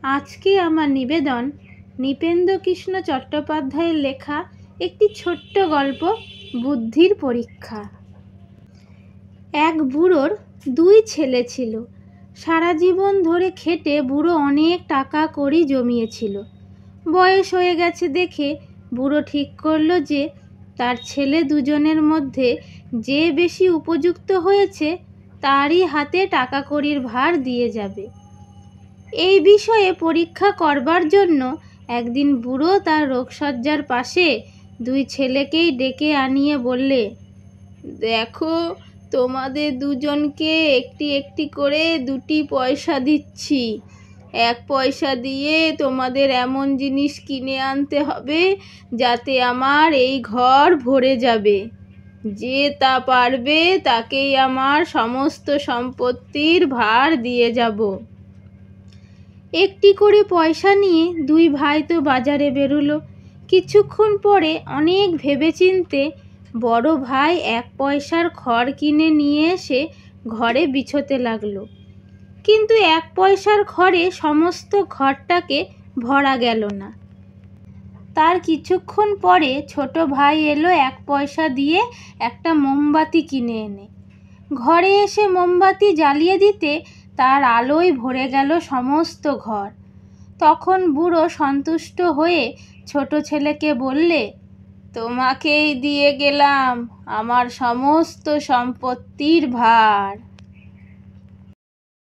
আজকে আমার নিবেদন নৃপেন্দ্রকৃষ্ণ চট্টোপাধ্যায়ের লেখা একটি ছোট্ট গল্প, বুদ্ধির পরীক্ষা। এক বুড়োর দুই ছেলে ছিল। সারা জীবন ধরে খেটে বুড়ো অনেক টাকা কড়ি জমিয়েছিল। বয়স হয়ে গেছে দেখে বুড়ো ঠিক করলো যে তার ছেলে দুজনের মধ্যে যে বেশি উপযুক্ত হয়েছে তারই হাতে টাকা কড়ির ভার দিয়ে যাবে। এই বিষয়ে পরীক্ষা করবার জন্য একদিন বুড়ো তার রোগশয্যার পাশে দুই ছেলেকেই ডেকে আনিয়ে বললে, দেখো, তোমাদের দুজনকে একটি একটি করে 2টি পয়সা দিচ্ছি। 1 পয়সা দিয়ে তোমাদের এমন জিনিস কিনে আনতে হবে যাতে আমার এই ঘর ভরে যাবে। যে তা পারবে তাকেই আমার সমস্ত সম্পত্তির ভার দিয়ে যাব। একটি করে পয়সা নিয়ে দুই ভাই তো বাজারে বেরুলো। কিছুক্ষণ পরে অনেক ভেবেচিন্তে বড় ভাই 1 পয়সার খড় কিনে নিয়ে এসে ঘরে বিছোতে লাগলো। কিন্তু 1 পয়সার খড়ে সমস্ত ঘরটাকে ভরা গেল না। তার কিছুক্ষণ পরে ছোট ভাই এলো 1 পয়সা দিয়ে একটা মোমবাতি কিনে এনে। ঘরে এসে মোমবাতি জ্বালিয়ে দিতে তার আলোয় ভরে গেল সমস্ত ঘর। তখন বুড়ো সন্তুষ্ট হয়ে ছোট ছেলেকে বললে, তোমাকেই দিয়ে গেলাম আমার সমস্ত সম্পত্তির ভার।